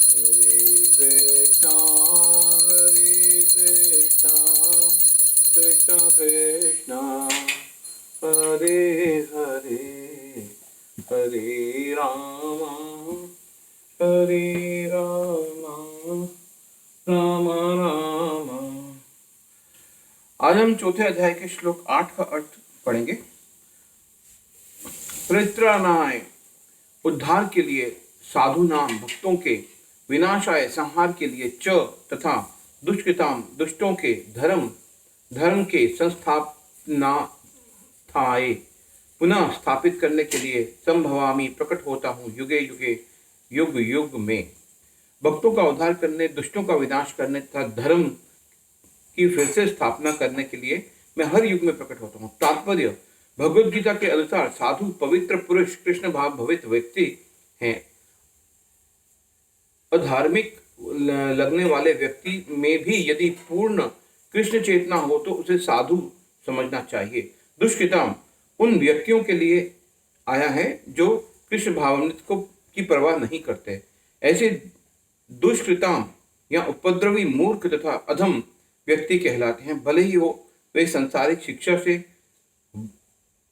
हरे कृष्णा कृष्ण कृष्ण हरे हरे हरे राम राम राम। आज हम चौथे अध्याय के श्लोक 8 का अर्थ पढ़ेंगे। परित्राणाय उद्धार के लिए, साधु नाम भक्तों के, विनाशाय संहार के लिए, च तथा दुष्कृताम दुष्टों के, धर्म के संस्थापनार्थाय पुनः स्थापित करने के लिए, संभवामि प्रकट होता हूँ युगे युगे युग युग में। भक्तों का उद्धार करने, दुष्टों का विनाश करने तथा धर्म की फिर से स्थापना करने के लिए मैं हर युग में प्रकट होता हूँ। तात्पर्य, भगवद गीता के अनुसार साधु पवित्र पुरुष कृष्ण भाव भवित व्यक्ति हैं। अधार्मिक लगने वाले व्यक्ति में भी यदि पूर्ण कृष्ण चेतना हो तो उसे साधु समझना चाहिए। दुष्कृताम उन व्यक्तियों के लिए आया है जो कृष्ण भावान्वित को की परवाह नहीं करते। ऐसे दुष्कृताम या उपद्रवी, मूर्ख तथा अधम व्यक्ति कहलाते हैं, भले ही वे संसारिक शिक्षा से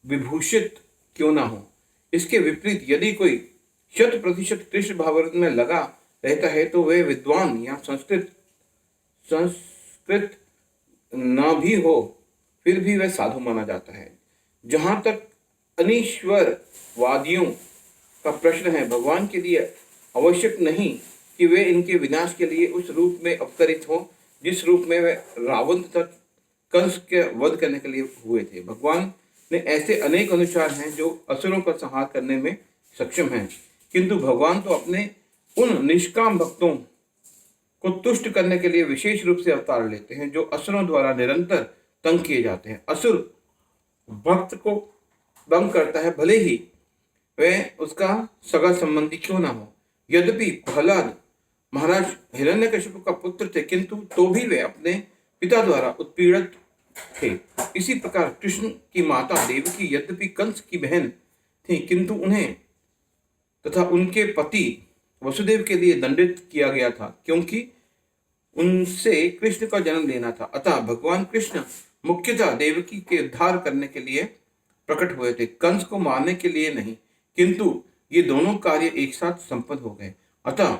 विभूषित क्यों ना हो। इसके विपरीत यदि कोई 100% कृष्ण भावामृत में लगा रहता है तो वे विद्वान या संस्कृत न भी हो फिर भी वह साधु माना जाता है। जहाँ तक अनीश्वरवादियों का प्रश्न है, भगवान के लिए आवश्यक नहीं कि वे इनके विनाश के लिए उस रूप में अवतरित हों जिस रूप में वे रावण तथा कंस के वध करने के लिए हुए थे। भगवान ने ऐसे अनेक अनुसार हैं जो असुरों का संहार करने में सक्षम हैं, किंतु भगवान तो अपने उन निष्काम भक्तों को तुष्ट करने के लिए विशेष रूप से अवतार लेते हैं जो असुरों द्वारा निरंतर तंग किए जाते हैं। असुर भक्त को भंग करता है, भले ही वह उसका सगा संबंधी क्यों ना हो। यद्यपि प्रहलाद महाराज हिरण्यकशिपु का पुत्र थे, किंतु तो भी वे अपने पिता द्वारा उत्पीड़ित थे। इसी प्रकार कृष्ण की माता देवकी यद्यपि कंस की बहन थी, किंतु उन्हें तथा उनके पति वसुदेव के लिए दंडित किया गया था, क्योंकि उनसे कृष्ण का जन्म लेना था। अतः भगवान कृष्ण मुख्यतः देवकी के उद्धार करने के लिए प्रकट हुए थे, कंस को मारने के लिए नहीं। किंतु ये दोनों कार्य एक साथ संपन्न हो गए। अतः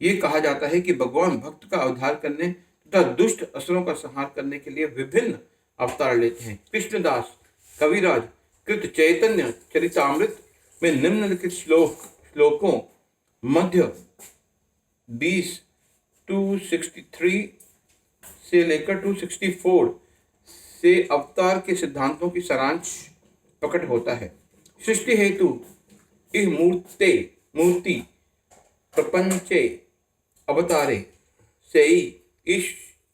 ये कहा जाता है कि भगवान भक्त का उद्धार करने तथा दुष्ट असुरों का संहार करने के लिए विभिन्न अवतार लेते हैं। कृष्णदास कविराज कृत चैतन्य चरितामृत में निम्नलिखित श्लोकों मध्य 20 263 से लेकर 264 से अवतार के सिद्धांतों की सारांश प्रकट होता है। सृष्टि हेतु इह मूर्ति प्रपंचे अवतारे से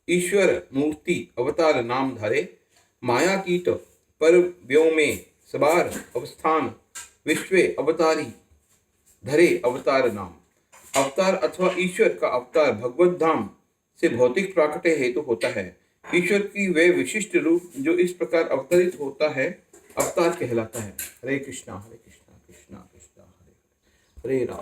ईश्वर मूर्ति अवतार नाम धरे, मायातीत पर व्योमे सबार अवस्थान विश्वे अवतारी धरे अवतार नाम। अवतार अथवा ईश्वर का अवतार भगवत धाम से भौतिक प्राकट्य हेतु होता है। ईश्वर की वे विशिष्ट रूप जो इस प्रकार अवतरित होता है अवतार कहलाता है। हरे कृष्णा कृष्णा कृष्णा हरे हरे राम।